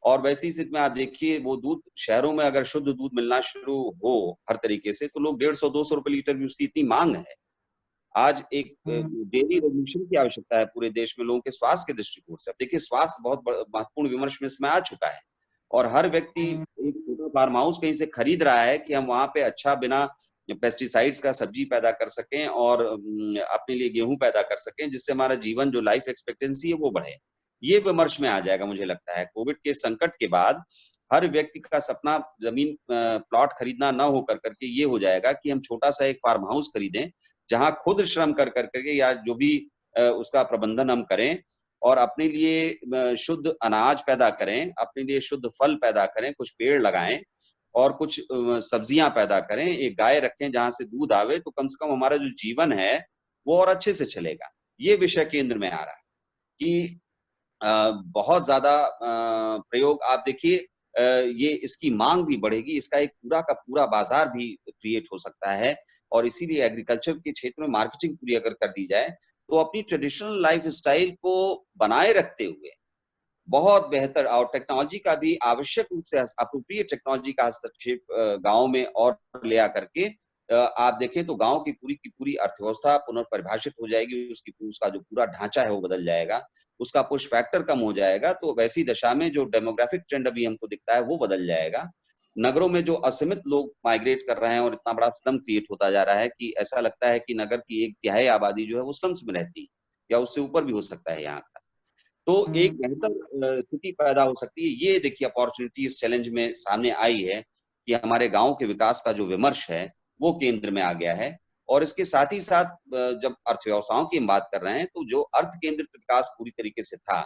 और वैसी स्थिति में आप देखिए वो दूध शहरों में अगर शुद्ध दूध मिलना शुरू हो हर तरीके से तो लोग 150-200 रुपए लीटर भी, उसकी इतनी मांग है। आज एक डेली रेवोल्यूशन की आवश्यकता है पूरे देश में लोगों के स्वास्थ्य के दृष्टिकोण से। अब देखिए स्वास्थ्य बहुत महत्वपूर्ण विमर्श में इसमें आ चुका है और हर व्यक्ति एक छोटा फार्म हाउस कहीं से खरीद रहा है कि हम वहां पे अच्छा बिना पेस्टिसाइड्स का सब्जी पैदा कर सकें और अपने लिए गेहूं पैदा कर सकें, जिससे हमारा जीवन जो लाइफ एक्सपेक्टेंसी है वो बढ़े। ये विमर्श में आ जाएगा मुझे लगता है। कोविड के संकट के बाद हर व्यक्ति का सपना जमीन प्लॉट खरीदना न होकर करके ये हो जाएगा कि हम छोटा सा एक फार्म हाउस खरीदें जहां खुद श्रम कर करके या जो भी उसका प्रबंधन हम करें और अपने लिए शुद्ध अनाज पैदा करें, अपने लिए शुद्ध फल पैदा करें, कुछ पेड़ लगाएं और कुछ सब्जियां पैदा करें, एक गाय रखें जहां से दूध आवे, तो कम से कम हमारा जो जीवन है वो और अच्छे से चलेगा। ये विषय केंद्र में आ रहा है कि बहुत ज्यादा प्रयोग आप देखिए, ये इसकी मांग भी बढ़ेगी, इसका एक पूरा का पूरा बाजार भी क्रिएट हो सकता है। और इसीलिए एग्रीकल्चर के क्षेत्र में मार्केटिंग पूरी अगर कर दी जाए तो अपनी ट्रेडिशनल लाइफ स्टाइल को बनाए रखते हुए बहुत बेहतर, और टेक्नोलॉजी का भी आवश्यक रूप से अप्रोप्रिएट टेक्नोलॉजी का हस्तक्षेप गांव में और ले आकर के आप देखें तो गांव की पूरी अर्थव्यवस्था पुनर्परिभाषित हो जाएगी, उसका जो पूरा ढांचा है वो बदल जाएगा, उसका पुश फैक्टर कम हो जाएगा। तो वैसी दशा में जो डेमोग्राफिक ट्रेंड अभी हमको दिखता है वो बदल जाएगा। नगरों में जो असीमित लोग माइग्रेट कर रहे हैं और इतना बड़ा स्लम क्रिएट होता जा रहा है कि ऐसा लगता है कि नगर की 1/3 आबादी जो है वो स्लम्स में रहती है या उससे ऊपर भी हो सकता है यहाँ का। तो एक बेहतर स्थिति पैदा हो सकती है। ये देखिए अपॉर्चुनिटी इस चैलेंज में सामने आई है कि हमारे गांव के विकास का जो विमर्श है वो केंद्र में आ गया है। और इसके साथ ही साथ जब अर्थव्यवस्थाओं की हम बात कर रहे हैं तो जो अर्थ केंद्रित विकास पूरी तरीके से था,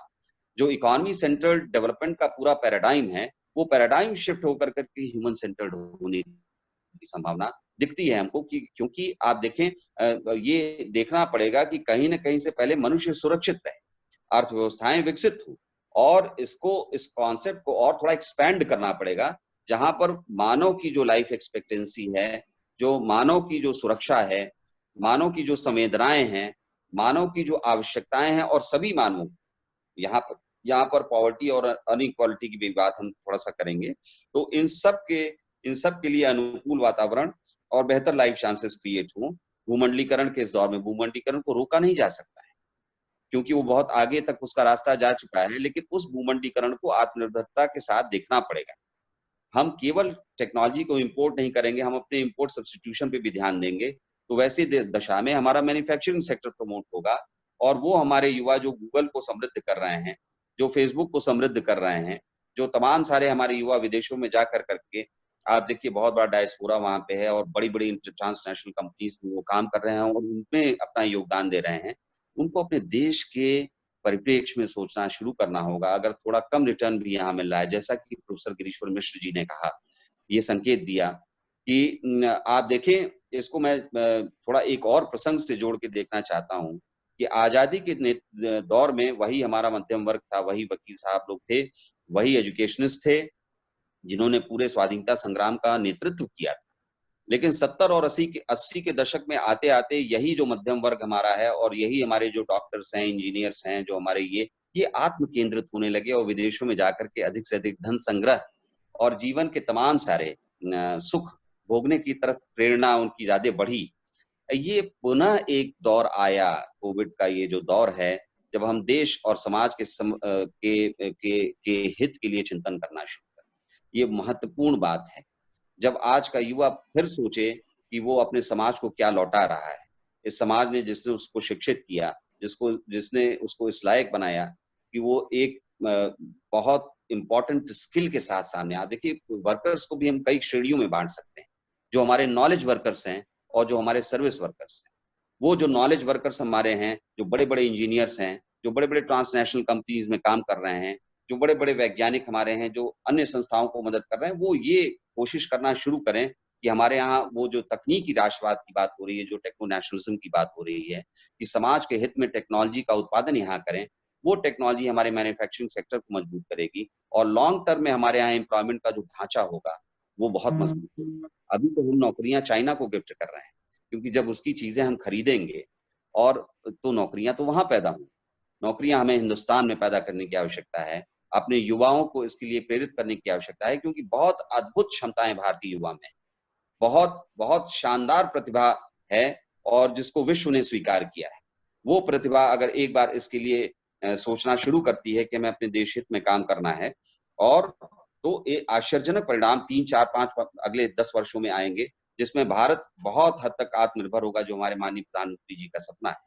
जो इकोनॉमी सेंटर्ड डेवलपमेंट का पूरा पैराडाइम है, वो पैराडाइम शिफ्ट होकर करके ह्यूमन सेंटर्ड होने की संभावना दिखती है हमको, कि क्योंकि आप देखें ये देखना पड़ेगा कि कहीं ना कहीं से पहले मनुष्य सुरक्षित रहे, अर्थव्यवस्थाएं विकसित हो, और इस कॉन्सेप्ट को और थोड़ा एक्सपैंड करना पड़ेगा जहां पर मानव की जो लाइफ एक्सपेक्टेंसी है, जो मानव की जो सुरक्षा है, मानव की जो संवेदनाएं हैं, मानव की जो आवश्यकताएं हैं, और सभी मानवों, यहाँ पर पॉवर्टी और अनइक्वालिटी की भी बात हम थोड़ा सा करेंगे। तो इन सब के लिए अनुकूल वातावरण और बेहतर लाइफ चांसेस क्रिएट हों। भूमंडलीकरण के इस दौर में भूमंडलीकरण को रोका नहीं जा सकता है, क्योंकि वो बहुत आगे तक उसका रास्ता जा चुका है, लेकिन उस भूमंडलीकरण को आत्मनिर्भरता के साथ देखना पड़ेगा। हम केवल टेक्नोलॉजी को इंपोर्ट नहीं करेंगे, हम अपने इंपोर्ट सब्स्टिट्यूशन पे भी ध्यान देंगे, तो वैसी दशा में हमारा मैन्युफैक्चरिंग सेक्टर प्रमोट होगा, और वो हमारे युवा जो गूगल को समृद्ध कर रहे हैं, जो फेसबुक को समृद्ध कर रहे हैं, जो तमाम सारे हमारे युवा विदेशों में जाकर करके, आप देखिए बहुत बड़ा डायस्पोरा वहां पे है, और बड़ी बड़ी ट्रांसनेशनल कंपनीज में वो काम कर रहे हैं और उनमें अपना योगदान दे रहे हैं। उनको अपने देश के परिप्रेक्ष्य में सोचना शुरू करना होगा। अगर थोड़ा कम रिटर्न भी यहाँ मिल रहा है, जैसा कि प्रोफेसर गिरीश्वर मिश्र जी ने कहा, ये संकेत दिया कि आप देखें, इसको मैं थोड़ा एक और प्रसंग से जोड़ के देखना चाहता हूँ कि आजादी के दौर में वही हमारा मध्यम वर्ग था, वही वकील साहब लोग थे, वही एजुकेशनिस्ट थे, जिन्होंने पूरे स्वाधीनता संग्राम का नेतृत्व किया था। लेकिन 70 और 80 के दशक में आते आते यही जो मध्यम वर्ग हमारा है, और यही हमारे जो डॉक्टर्स हैं, इंजीनियर्स हैं, जो हमारे ये आत्म केंद्रित होने लगे, और विदेशों में जाकर के अधिक से अधिक धन संग्रह और जीवन के तमाम सारे सुख भोगने की तरफ प्रेरणा उनकी ज्यादा बढ़ी। ये पुनः एक दौर आया, कोविड का ये जो दौर है, जब हम देश और समाज के हित के लिए चिंतन करना शुरू करें। ये महत्वपूर्ण बात है। जब आज का युवा फिर सोचे कि वो अपने समाज को क्या लौटा रहा है, इस समाज ने जिसने उसको शिक्षित किया, जिसने उसको इस लायक बनाया कि वो एक बहुत इंपॉर्टेंट स्किल के साथ सामने आ। देखिए, वर्कर्स को भी हम कई श्रेणियों में बांट सकते हैं, जो हमारे नॉलेज वर्कर्स हैं और जो हमारे सर्विस वर्कर्स हैं। वो जो नॉलेज वर्कर्स हमारे हैं, जो बड़े बड़े इंजीनियर्स हैं, जो बड़े बड़े ट्रांसनेशनल कंपनीज में काम कर रहे हैं, जो बड़े बड़े वैज्ञानिक हमारे हैं, जो अन्य संस्थाओं को मदद कर रहे हैं, वो ये कोशिश करना शुरू करें कि हमारे यहाँ वो जो तकनीकी राष्ट्रवाद की बात हो रही है, जो टेक्नो नेशनलिज्म की बात हो रही है, कि समाज के हित में टेक्नोलॉजी का उत्पादन यहाँ करें, वो टेक्नोलॉजी हमारे मैन्युफैक्चरिंग सेक्टर को मजबूत करेगी, और लॉन्ग टर्म में हमारे यहाँ एम्प्लॉयमेंट का जो ढांचा होगा वो बहुत मजबूत होगा। अभी तो हम नौकरियां चाइना को गिफ्ट कर रहे हैं, क्योंकि जब उसकी चीजें हम खरीदेंगे और तो नौकरियां तो वहां पैदा होंगी। नौकरियां हमें हिंदुस्तान में पैदा करने की आवश्यकता है, अपने युवाओं को इसके लिए प्रेरित करने की आवश्यकता है, क्योंकि बहुत अद्भुत क्षमताएं भारतीय युवा में, बहुत बहुत शानदार प्रतिभा है, और जिसको विश्व ने स्वीकार किया है। वो प्रतिभा अगर एक बार इसके लिए सोचना शुरू करती है कि हमें अपने देश हित में काम करना है, और तो एक आश्चर्यजनक परिणाम 3, 4, 5 अगले 10 वर्षों में आएंगे, जिसमें भारत बहुत हद तक आत्मनिर्भर होगा, जो हमारे माननीय प्रधानमंत्री जी का सपना है।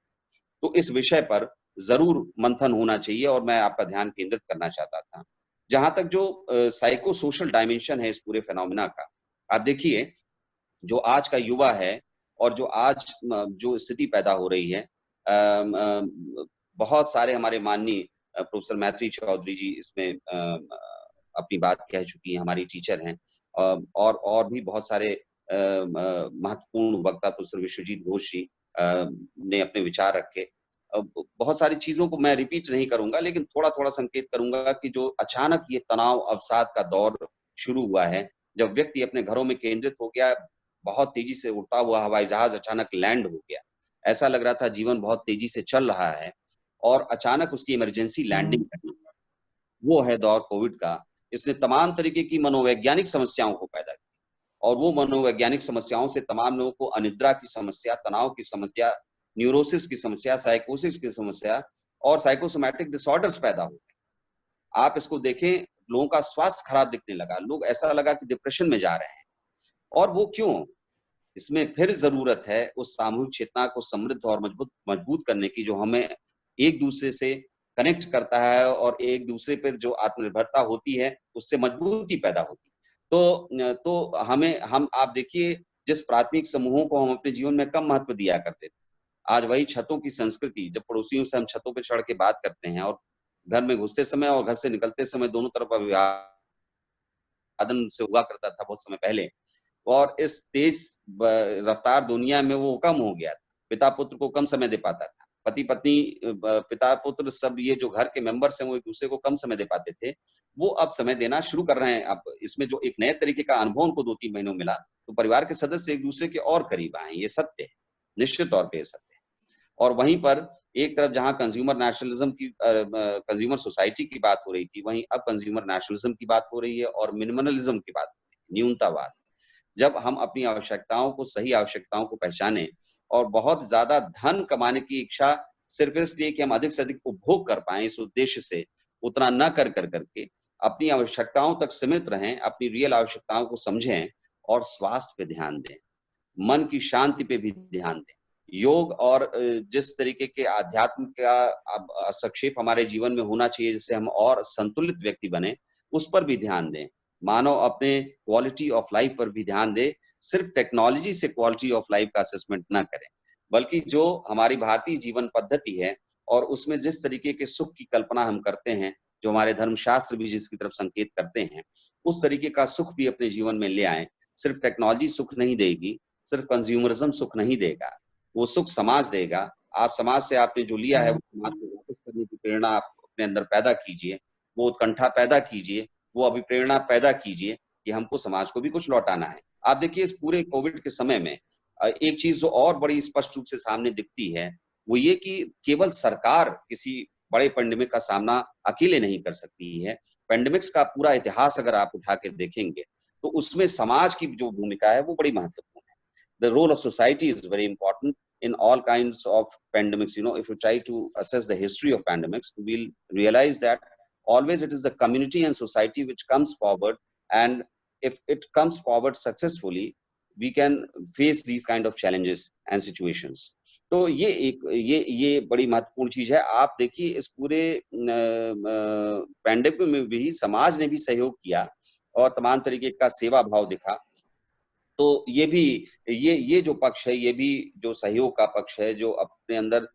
तो इस विषय पर जरूर मंथन होना चाहिए, और मैं आपका ध्यान केंद्रित करना चाहता था। जहां तक जो साइको सोशल डायमेंशन है इस पूरे फेनोमेना का, आप देखिए, जो आज का युवा है और जो आज जो स्थिति पैदा हो रही है, बहुत सारे हमारे माननीय प्रोफेसर मैत्री चौधरी जी इसमें अपनी बात कह चुकी हैं, हमारी टीचर हैं, और भी बहुत सारे महत्वपूर्ण वक्ता प्रोफेसर विश्वजीत घोष जी ने अपने विचार रखे। बहुत सारी चीजों को मैं रिपीट नहीं करूंगा, लेकिन थोड़ा थोड़ा संकेत करूंगा कि जो अचानक ये तनाव अवसाद का दौर शुरू हुआ है, जब व्यक्ति अपने घरों में केंद्रित हो गया, बहुत तेजी से उड़ता हुआ हवाई जहाज अचानक लैंड हो गया, ऐसा लग रहा था जीवन बहुत तेजी से चल रहा है, और अचानक उसकी इमरजेंसी लैंडिंग करनी पड़ी। वो है दौर कोविड का। इसने तमाम तरीके की मनोवैज्ञानिक समस्याओं को पैदा किया, और वो मनोवैज्ञानिक समस्याओं से तमाम लोगों को अनिद्रा की समस्या, तनाव की समस्या, न्यूरोसिस की समस्या, साइकोसिस की समस्या और साइकोसोमैटिक डिसऑर्डर्स पैदा हो गए। आप इसको देखें, लोगों का स्वास्थ्य खराब दिखने लगा, लोग ऐसा लगा कि डिप्रेशन में जा रहे हैं। और वो क्यों? इसमें फिर जरूरत है उस सामूहिक चेतना को समृद्ध और मजबूत करने की, जो हमें एक दूसरे से कनेक्ट करता है, और एक दूसरे पर जो आत्मनिर्भरता होती है उससे मजबूती पैदा होती है। तो हम आप देखिए, जिस प्राथमिक समूहों को हम अपने जीवन में कम महत्व दिया करते थे, आज वही छतों की संस्कृति, जब पड़ोसियों से हम छतों पर चढ़ के बात करते हैं, और घर में घुसते समय और घर से निकलते समय दोनों तरफ अभिवादन से हुआ करता था बहुत समय पहले, और इस तेज रफ्तार दुनिया में वो कम हो गया था। पिता पुत्र को कम समय दे पाता था। पति पत्नी, पिता पुत्र, सब ये जो घर के मेंबर्स हैं वो एक दूसरे को कम समय दे पाते थे, वो अब समय देना शुरू कर रहे हैं। अब इसमें जो एक नए तरीके का अनुभव उनको 2-3 महीनों में मिला, तो परिवार के सदस्य एक दूसरे के और करीब आए, ये सत्य है, निश्चित तौर पे ये सत्य है। और वहीं पर एक तरफ जहां कंज्यूमर नेशनलिज्म की, कंज्यूमर सोसाइटी की बात हो रही थी, वहीं अब कंज्यूमर नेशनलिज्म की बात हो रही है और मिनिमलिज्म की बात, न्यूनतावाद। जब हम अपनी आवश्यकताओं को, सही आवश्यकताओं को पहचाने और बहुत ज्यादा धन कमाने की इच्छा सिर्फ इसलिए कि हम अधिक से अधिक उपभोग कर पाए, इस उद्देश्य से उतना न करके अपनी आवश्यकताओं तक सीमित रहें, अपनी रियल आवश्यकताओं को समझें और स्वास्थ्य पे ध्यान दें, मन की शांति पे भी ध्यान दें। योग और जिस तरीके के आध्यात्म का हस्तक्षेप हमारे जीवन में होना चाहिए जिससे हम और संतुलित व्यक्ति बने, उस पर भी ध्यान दें। मानव अपने क्वालिटी ऑफ लाइफ पर भी ध्यान दे, सिर्फ टेक्नोलॉजी से क्वालिटी ऑफ लाइफ का असेसमेंट ना करें, बल्कि जो हमारी भारतीय जीवन पद्धति है और उसमें जिस तरीके के सुख की कल्पना हम करते हैं, जो हमारे धर्मशास्त्र भी जिसकी तरफ संकेत करते हैं, उस तरीके का सुख भी अपने जीवन में ले आए। सिर्फ टेक्नोलॉजी सुख नहीं देगी, सिर्फ कंज्यूमरिज्म सुख नहीं देगा, वो सुख समाज देगा। आप समाज से आपने जो लिया है वो समाज को वापस करने की प्रेरणा आप अपने अंदर पैदा कीजिए, वो उत्कंठा पैदा कीजिए, वो अभिप्रेरणा पैदा कीजिए कि हमको समाज को भी कुछ लौटाना है। आप देखिए इस पूरे कोविड के समय में एक चीज जो और बड़ी स्पष्ट रूप से सामने दिखती है, वो ये कि केवल सरकार किसी बड़े पेंडेमिक का सामना अकेले नहीं कर सकती है। पेंडेमिक्स का पूरा इतिहास अगर आप उठा के देखेंगे तो उसमें समाज की जो भूमिका है वो बड़ी महत्वपूर्ण है। The role of society is very important in all kinds of pandemics. You know, if you try to assess the history of pandemics, we'll realize that always it is the community and society which comes forward, and if it comes forward successfully, we can face these kind of challenges and situations. तो ये बड़ी महत्वपूर्ण चीज है। आप देखिए इस पूरे पैंडेमिक में भी समाज ने भी सहयोग किया और तमाम तरीके का सेवा भाव दिखा। तो ये भी ये जो पक्ष है, ये भी जो सहयोग का पक्ष है, जो अपने अंदर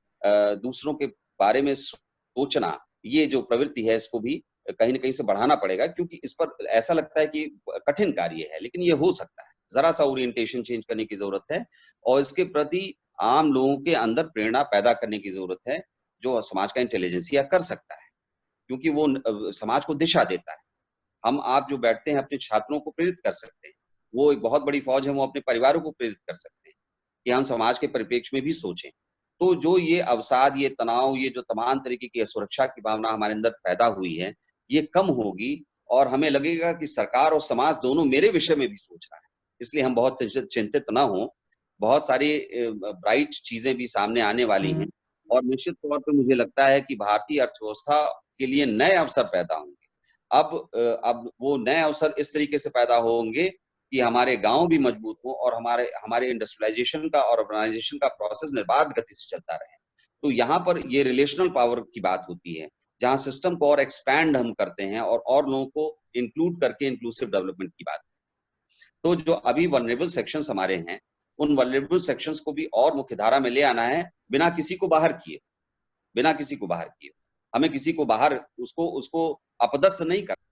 दूसरों के बारे में सोचना, ये जो प्रवृत्ति है इसको भी कहीं न कहीं से बढ़ाना पड़ेगा, क्योंकि इस पर ऐसा लगता है कि कठिन कार्य है, लेकिन ये हो सकता है। ज़रा-सा ओरिएंटेशन चेंज करने की ज़रूरत है और इसके प्रति आम लोगों के अंदर प्रेरणा पैदा करने की ज़रूरत है, जो समाज का इंटेलिजेंसिया कर सकता है, क्योंकि वो समाज को दिशा देता है। हम आप जो बैठते हैं अपने छात्रों को प्रेरित कर सकते हैं, वो एक बहुत बड़ी फौज है, वो अपने परिवारों को प्रेरित कर सकते हैं कि हम समाज के परिप्रेक्ष्य में भी सोचें। तो जो ये अवसाद, ये तनाव, ये जो तमाम तरीके की असुरक्षा की भावना हमारे अंदर पैदा हुई है, ये कम होगी और हमें लगेगा कि सरकार और समाज दोनों मेरे विषय में भी सोच रहा है। इसलिए हम बहुत चिंतित ना हों, बहुत सारी ब्राइट चीजें भी सामने आने वाली हैं और निश्चित तौर पे मुझे लगता है कि भारतीय अर्थव्यवस्था के लिए नए अवसर पैदा होंगे। अब वो नए अवसर इस तरीके से पैदा होंगे कि हमारे गांव भी मजबूत हों और हमारे इंडस्ट्रियलाइजेशन का और अर्बनाइजेशन का प्रोसेस निर्बाध गति से चलता रहे। तो यहाँ पर ये रिलेशनल पावर की बात होती है, जहाँ सिस्टम को और एक्सपैंड हम करते हैं और लोगों को इंक्लूड करके इंक्लूसिव डेवलपमेंट की बात। तो जो अभी वल्नरेबल सेक्शंस हमारे हैं, उन वल्नरेबल सेक्शंस को भी और मुख्यधारा में ले आना है, बिना किसी को बाहर किए, बिना किसी को बाहर किए। हमें किसी को बाहर उसको अपदस्थ नहीं करना।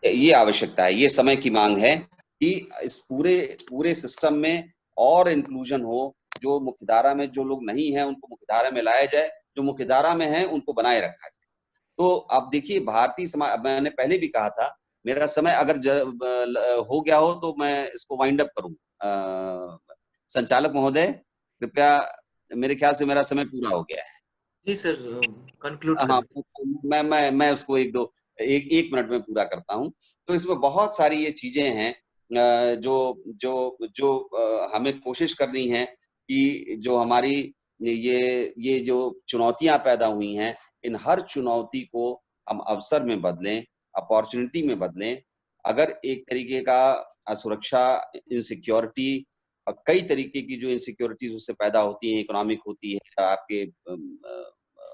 ये आवश्यकता है, ये समय की मांग है कि इस पूरे सिस्टम में और इंक्लूजन हो। जो मुख्यधारा में जो लोग नहीं हैं उनको मुख्यधारा में लाया जाए, जो मुख्यधारा में हैं उनको बनाए रखा जाए। तो अब देखिए भारतीय समाज, मैंने पहले भी कहा था, मेरा समय अगर हो गया हो तो मैं इसको वाइंड अप करूं। संचालक महोदय कृपया, मेरे ख्याल से मेरा समय पूरा हो गया है। जी सर, कंक्लूड हाँ, करें। मैं उसको एक मिनट में पूरा करता हूँ। तो इसमें बहुत सारी ये चीजें हैं जो जो जो हमें कोशिश करनी है कि जो हमारी ये जो चुनौतियां पैदा हुई हैं, इन हर चुनौती को हम अवसर में बदलें, अपॉर्चुनिटी में बदलें। अगर एक तरीके का असुरक्षा, इनसिक्योरिटी, कई तरीके की जो इनसिक्योरिटीज उससे पैदा होती है, इकोनॉमिक होती है, आपके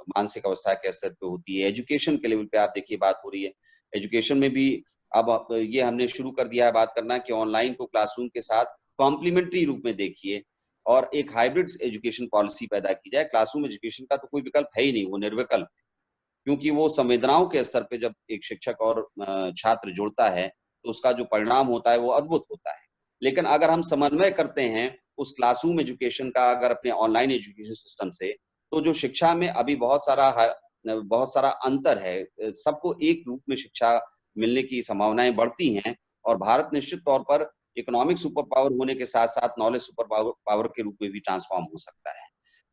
मानसिक अवस्था के स्तर पे होती है, एजुकेशन के लेवल पे आप देखिए बात हो रही है। एजुकेशन में भी अब ये हमने शुरू कर दिया है बात करना कि ऑनलाइन को क्लासरूम के साथ कॉम्प्लीमेंट्री रूप में देखिए और एक हाइब्रिड एजुकेशन पॉलिसी पैदा की जाए। क्लासरूम एजुकेशन का तो कोई विकल्प है ही नहीं, वो निर्विकल्प, क्योंकि वो संवेदनाओं के स्तर पे जब एक शिक्षक और छात्र जुड़ता है तो उसका जो परिणाम होता है वो अद्भुत होता है। लेकिन अगर हम समन्वय करते हैं उस क्लासरूम एजुकेशन का अगर अपने ऑनलाइन एजुकेशन सिस्टम से, तो जो शिक्षा में अभी बहुत सारा अंतर है, सबको एक रूप में शिक्षा मिलने की संभावनाएं बढ़ती हैं और भारत निश्चित तौर पर इकोनॉमिक सुपर पावर होने के साथ साथ नॉलेज सुपर पावर के रूप में भी ट्रांसफॉर्म हो सकता है।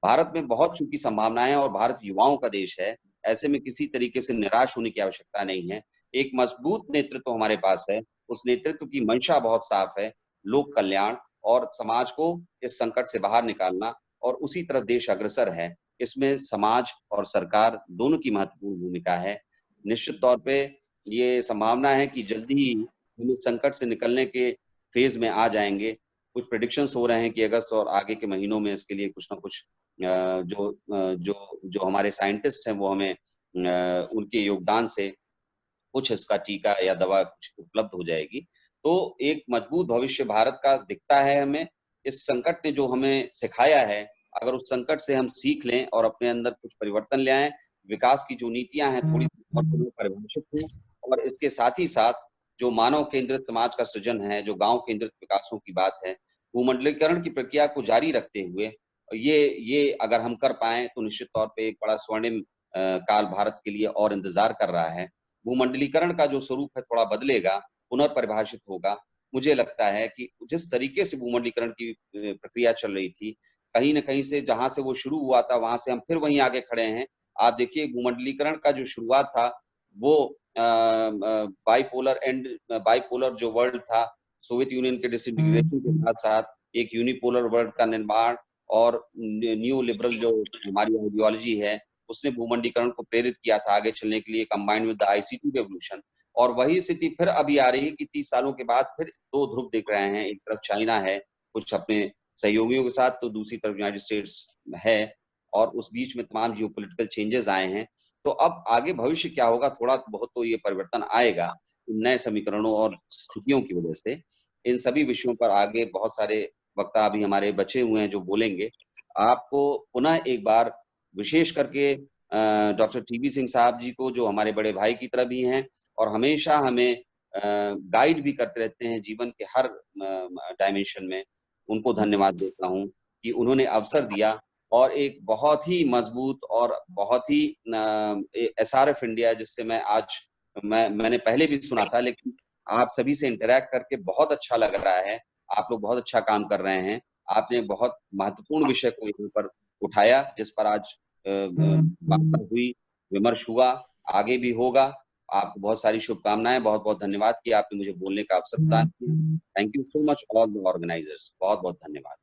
भारत में बहुत चूंकि संभावनाएं और भारत युवाओं का देश है, ऐसे में किसी तरीके से निराश होने की आवश्यकता नहीं है। एक मजबूत नेतृत्व हमारे पास है, उस नेतृत्व की मंशा बहुत साफ है, लोक कल्याण और समाज को इस संकट से बाहर निकालना, और उसी तरफ देश अग्रसर है। इसमें समाज और सरकार दोनों की महत्वपूर्ण भूमिका है। निश्चित तौर पे ये संभावना है कि जल्दी ही हम इस संकट से निकलने के फेज में आ जाएंगे। कुछ प्रेडिक्शंस हो रहे हैं कि अगस्त और आगे के महीनों में इसके लिए कुछ ना कुछ जो हमारे साइंटिस्ट हैं वो हमें उनके योगदान से कुछ इसका टीका या दवा कुछ उपलब्ध हो जाएगी। तो एक मजबूत भविष्य भारत का दिखता है हमें। इस संकट ने जो हमें सिखाया है, अगर उस संकट से हम सीख लें और अपने अंदर कुछ परिवर्तन ले आए, विकास की जो नीतियां हैं थोड़ी सी परिभाषित हों, और इसके साथ ही साथ जो मानव केंद्रित समाज का सृजन है, जो गांव केंद्रित विकासों की बात है, भूमंडलीकरण की प्रक्रिया को जारी रखते हुए ये अगर हम कर पाए तो निश्चित तौर पे एक बड़ा स्वर्णिम काल भारत के लिए और इंतजार कर रहा है। भूमंडलीकरण का जो स्वरूप है थोड़ा बदलेगा, पुनर्परिभाषित होगा। मुझे लगता है कि जिस तरीके से भूमंडलीकरण की प्रक्रिया चल रही थी, कहीं न कहीं से जहाँ से वो शुरू हुआ था वहां से हम फिर वहीं आगे खड़े हैं। आप देखिए भूमंडलीकरण का जो शुरुआत था वो बाइपोलर जो वर्ल्ड था, सोवियत यूनियन के डिसइंटीग्रेशन के साथ-साथ एक यूनिपोलर वर्ल्ड का निर्माण और न्यू लिबरल जो हमारी आइडियोलॉजी है, उसने भूमंडलीकरण को प्रेरित किया था आगे चलने के लिए, combined with the ICT revolution. और वही स्थिति फिर अभी आ रही है कि 30 सालों के बाद फिर दो ध्रुव दिख रहे हैं। एक तरफ चाइना है कुछ अपने सहयोगियों के साथ, तो दूसरी तरफ यूनाइटेड स्टेट्स है, और उस बीच में तमाम जियोपॉलिटिकल चेंजेस आए हैं। तो अब आगे भविष्य क्या होगा, थोड़ा बहुत तो ये परिवर्तन आएगा नए समीकरणों और स्थितियों की वजह से। इन सभी विषयों पर आगे बहुत सारे वक्ता अभी हमारे बचे हुए हैं जो बोलेंगे। आपको पुनः एक बार विशेष करके डॉक्टर टीबी सिंह साहब जी को, जो हमारे बड़े भाई की तरह भी हैं और हमेशा हमें गाइड भी करते रहते हैं जीवन के हर डायमेंशन में, उनको धन्यवाद देता हूँ कि उन्होंने अवसर दिया और एक बहुत ही मजबूत और बहुत ही एसआरएफ इंडिया, जिससे मैंने पहले भी सुना था, लेकिन आप सभी से इंटरैक्ट करके बहुत अच्छा लग रहा है। आप लोग बहुत अच्छा काम कर रहे हैं। आपने बहुत महत्वपूर्ण विषय को यहाँ पर उठाया, जिस पर आज वार्ता हुई, विमर्श हुआ, आगे भी होगा। आपको बहुत सारी शुभकामनाएं, बहुत बहुत धन्यवाद कि आपने मुझे बोलने का अवसर प्रदान किया। Thank you so much all the organisers, बहुत बहुत धन्यवाद।